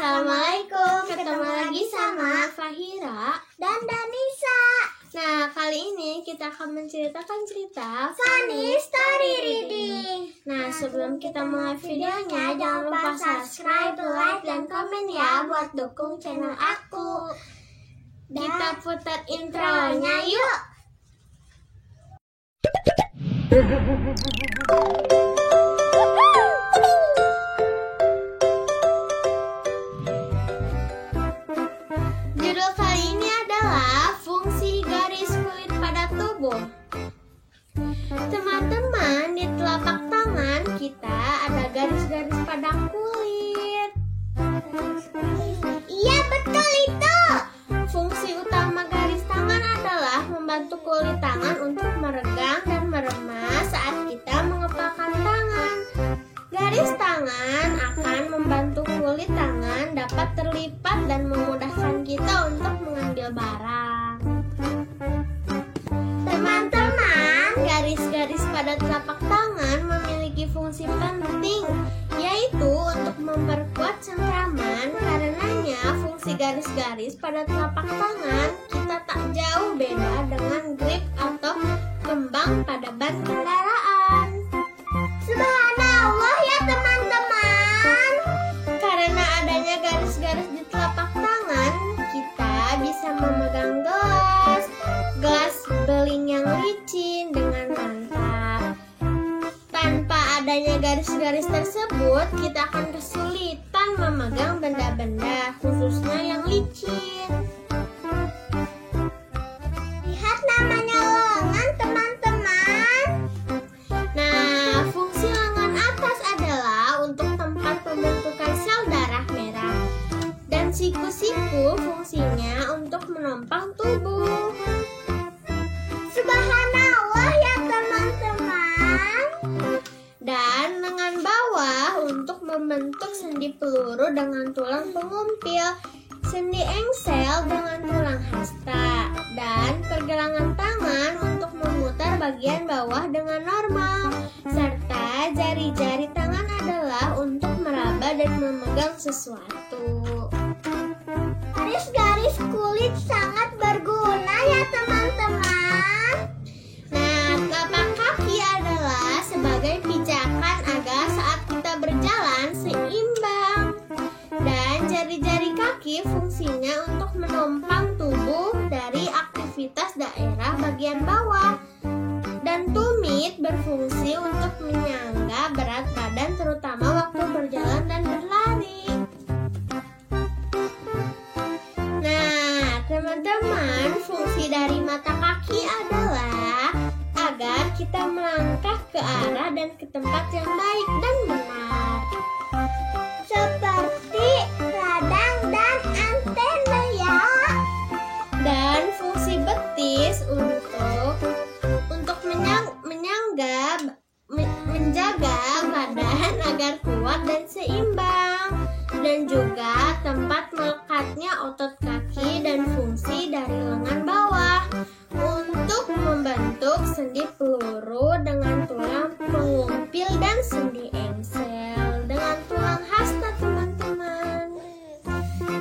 Assalamualaikum, ketemu lagi sama Fahira dan Danisa. Nah, kali ini kita akan menceritakan cerita Funny Story Reading. Nah, sebelum kita mulai videonya, jangan lupa subscribe, like, dan komen ya buat dukung channel aku. Kita putar intronya yuk. Judul kali ini adalah fungsi garis kulit pada tubuh. Teman-teman, di telapak tangan kita ada garis-garis pada kulit. Iya, betul itu. Fungsi utama garis tangan adalah membantu kulit tangan untuk meregang dan meremas saat kita mengepalkan tangan. Garis tangan akan membantu kulit tangan dapat terlipat dan memudahkan kita untuk mengambil barang. Teman-teman, garis-garis pada telapak tangan memiliki fungsi penting, yaitu untuk memperkuat cengkraman. Karenanya, fungsi garis-garis pada telapak tangan kita tak jauh beda dengan grip atau kembang pada ban kendaraan. Subhanallah ya teman-teman. Karena adanya garis-garis di telapak tangan, kita bisa memegang gelas beling yang licin dengan mantap. Tanpa adanya garis-garis tersebut, kita akan kesulitan memegang benda-benda, khususnya yang licin. Lihat namanya lengan teman-teman. Nah, fungsi lengan atas adalah untuk tempat pembentukan sel darah merah. Dan siku-siku fungsinya untuk menopang tubuh. Subhanallah ya teman-teman. Dan lengan bawah untuk membentuk sendi peluru dengan tulang pengumpil, sendi engsel dengan tulang hasta, dan pergelangan tangan untuk memutar bagian bawah dengan normal, serta jari-jari tangan adalah untuk meraba dan memegang sesuatu. Garis-garis kulit sangat berguna ya teman-teman. Nah, telapak kaki adalah sebagai pijakan agar saat kita berjalan seimbang. Dan jari-jari kaki fungsinya untuk menopang tubuh dari aktivitas daerah bagian bawah. Dan tumit berfungsi untuk menyangga berat badan terutama waktu berjalan dan berlari. Nah, teman-teman, fungsi dari mata kaki adalah agar kita melangkah ke arah dan ke tempat yang baik dan benar. Seperti radang dan antena ya. Dan fungsi betis untuk menjaga badan agar kuat dan seimbang. Dan juga tempat melekatnya otot kaki dan fungsi dari lengan bawah untuk membentuk sendi peluru dengan tulang pengumpil dan sendi engsel dengan tulang hasta teman-teman.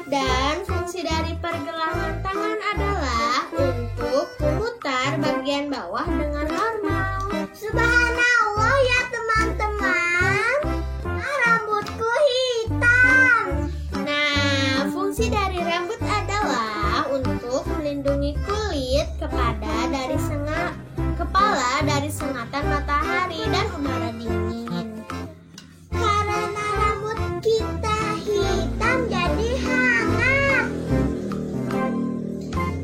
Dan fungsi dari pergelangan tangan adalah untuk memutar bagian bawah dengan normal. Subhanallah ya teman-teman. Rambutku hitam. Nah, fungsi dari rambut adalah untuk melindungi kulit kepala dari sengatan matahari dan udara dingin. Karena rambut kita hitam jadi hangat.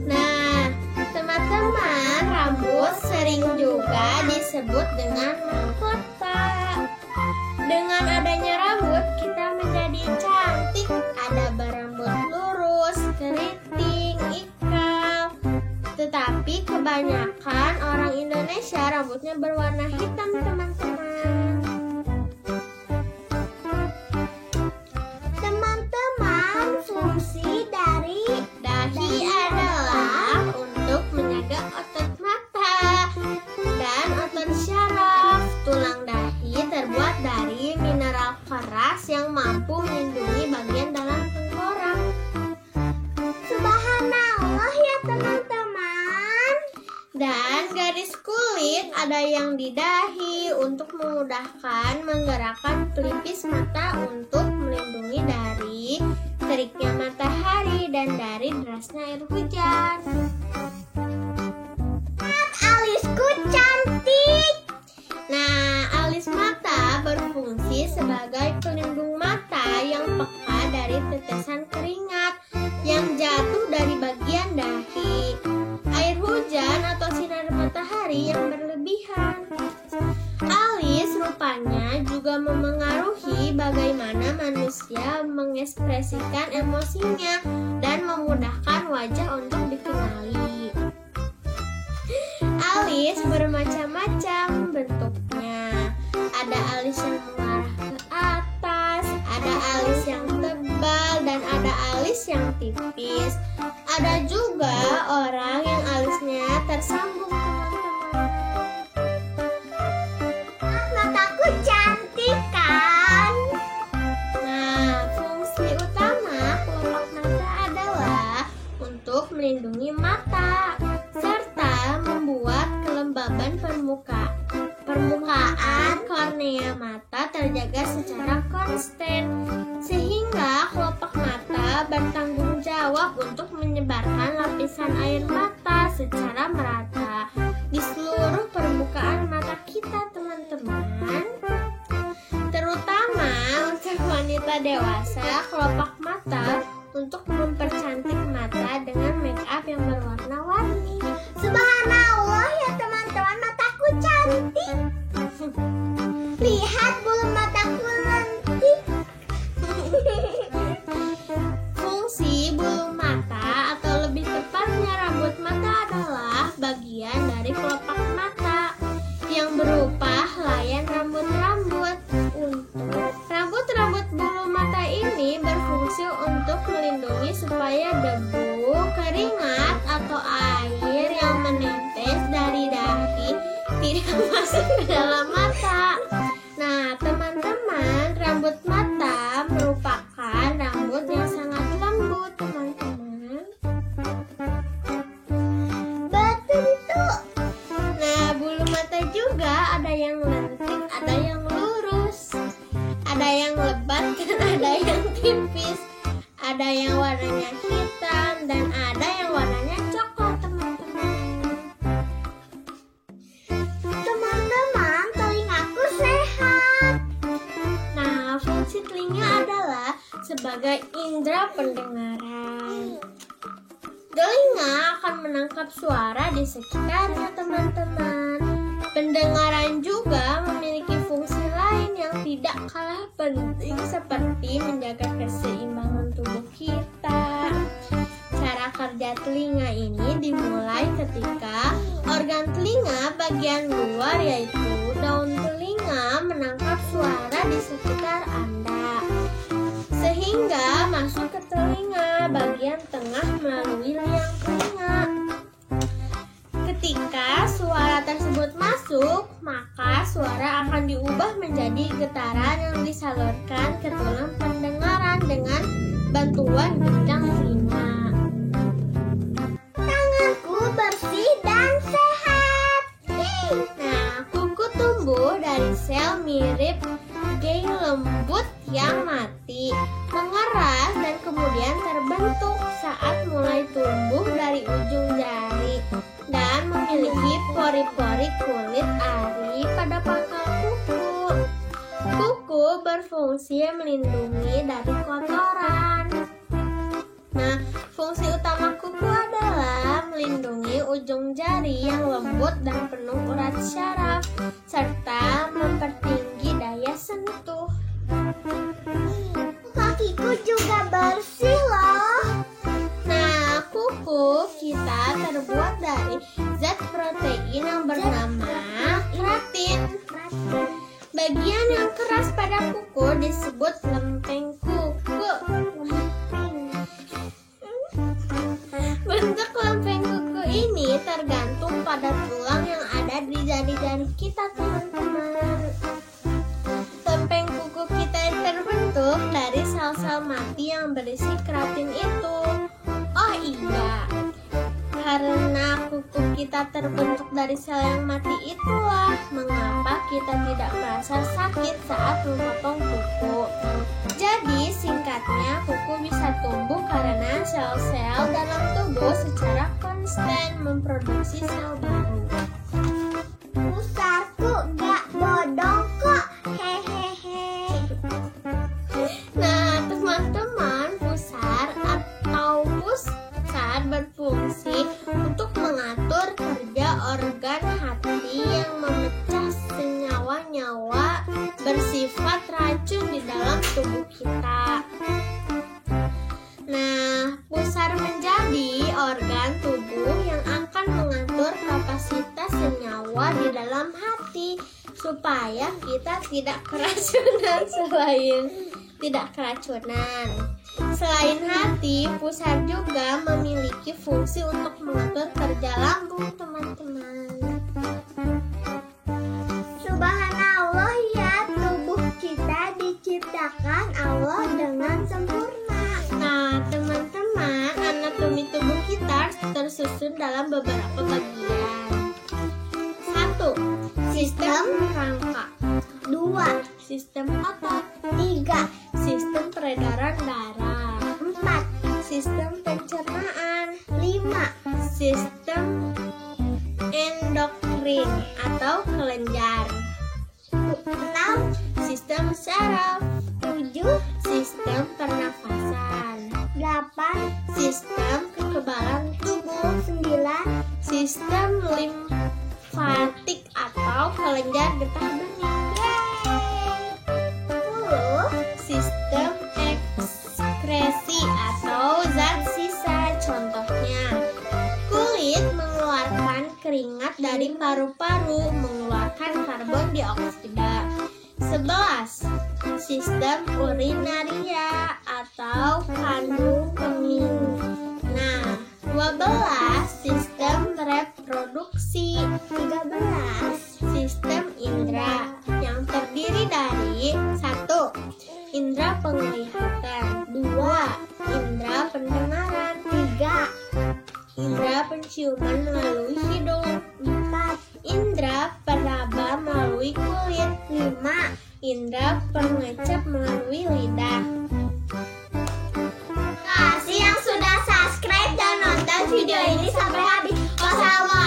Nah, teman-teman, rambut sering juga disebut dengan mahkota. Dengan adanya rambut, kita menjadi cantik. Ada berambut lurus, keriting, ikal. Tetapi kebanyakan orang Indonesia rambutnya berwarna hitam, teman-teman. Teman-teman, fungsi dari Dahi adalah untuk menjaga otot mata dan otot syaraf. Tulang dahi terbuat dari mineral keras yang mampu melindungi bagian dalam tenggorokan. yang di dahi untuk memudahkan menggerakkan pelipis mata untuk melindungi dari teriknya matahari dan dari derasnya air hujan. Alisku cantik. Nah, alis mata berfungsi sebagai pelindung mata yang peka dari tetesan keringat yang jatuh dari bagian dahi, air hujan atau sinar matahari yang berlebihan. Alis rupanya juga memengaruhi bagaimana manusia mengekspresikan emosinya dan memudahkan wajah untuk dikenali. Alis bermacam-macam bentuknya. Ada alis yang mengarah ke atas, ada alis yang tebal, dan ada alis yang tipis. Ada juga orang yang alisnya tersambung, teman-teman. Mataku cantik kan? Nah, fungsi utama kelopak mata adalah untuk melindungi mata serta membuat kelembaban permukaan kornea mata terjaga secara konstan, sehingga kelopak mata bertanggung jawab untuk menyebarkan lapisan air mata secara merata di seluruh permukaan mata kita, teman-teman. Terutama untuk wanita dewasa, kelopak mata untuk mempercantik mata dengan make up yang berwarna-warni. Subhanallah ya teman-teman, mataku cantik. Lihat bulu mataku lentik. Fungsi bulu mata atau lebih tepatnya rambut mata adalah bagian dari kelopak mata yang berupa helaian rambut-rambut. Rambut-rambut bulu mata ini berfungsi untuk melindungi supaya debu, keringat, atau air yang menetes dari dahi tidak masuk ke dalam mata. Nah, teman-teman, rambut mata merupakan rambut yang sangat lembut, teman-teman. Berbentuk. Nah, bulu mata juga ada yang lentik, ada yang lurus, ada yang lebat, dan ada yang tipis. Ada yang warnanya hitam dan ada yang warnanya coklat, teman-teman. Teman-teman, telingaku sehat. Nah, fungsi telinga adalah sebagai indera pendengaran. Telinga akan menangkap suara di sekitarnya, teman-teman. Pendengaran juga memiliki fungsi lain yang tidak kalah penting seperti menjaga keseimbangan tubuh kita. Cara kerja telinga ini dimulai ketika organ telinga bagian luar yaitu daun telinga menangkap suara di sekitar Anda, sehingga masuk ke telinga bagian tengah melalui liang telinga. Ketika suara tersebut masuk, maka suara akan diubah menjadi getaran yang disalurkan ke tulang pendengaran dengan bantuan gendang telinga. Tanganku bersih dan sehat. Nah, kuku tumbuh dari sel mirip gay lembut yang mati, mengeras, dan kemudian terbentuk saat mulai tumbuh dari ujung jari dan memiliki pori-pori kulit ari pada pangkal kuku. Kuku berfungsi melindungi dari kotoran. Nah, fungsi utama kuku adalah melindungi ujung jari yang lembut dan penuh urat syaraf, serta mempertinggi daya sentuh. Kakiku juga bersih loh. Nah, kuku kita terbuat dari zat protein yang bernama keratin. Bagian yang keras pada kuku disebut lempeng kuku. Bentuk lempeng kuku ini tergantung pada tulang yang ada di jari-jari kita, teman-teman. Lempeng kuku kita terbentuk dari sel-sel mati yang berisi keratin itu. Oh iya, Karena kuku kita terbentuk dari sel yang mati, itulah mengapa kita tidak merasa sakit saat memotong kuku. Jadi singkatnya, kuku bisa tumbuh karena sel-sel dalam tubuh secara konstan memproduksi sel baru. Pusarku gak bodong kok, hehehe. Nah, teman-teman, pusar atau pusat berfungsi untuk mengatur kerja organ hati yang memecah senyawa-nyawa bersifat racun di dalam tubuh kita. Nah, pusar menjadi organ tubuh yang akan mengatur kapasitas senyawa di dalam hati supaya kita tidak keracunan. Selain hati, pusar juga memiliki fungsi untuk mengatur kerja lambung, teman-teman. Subhanallah ya, tubuh kita diciptakan Allah dengan sempurna. Nah, teman-teman, anatomi tubuh kita tersusun dalam beberapa bagian. 1. Sistem rangka. 2, Sistem otot. 3, Sistem peredaran darah. 4, Sistem pencernaan. 5, Sistem endokrin atau kelenjar. 6, Sistem saraf. 7, Sistem pernafasan. 8, Sistem kekebalan tubuh. 9, Sistem limfatik atau kelenjar getah bening. 10, Sistem ekskresi atau zat sisa. Contohnya, kulit mengeluarkan keringat dari paru-paru, mengeluarkan karbon dioksida. 11. Sistem urinaria atau kandung kemih. Nah, 12. Sistem reproduksi. 13, Sistem indera yang terdiri dari 1. Indera penglihatan. 2. Indera pendengaran. 3, Indera penciuman melalui hidung. 4, Indera peraba melalui kulit. 5. Indera pengecap melalui lidah. Terima kasih yang sudah subscribe dan nonton video ini sampai habis. Wassalamualaikum.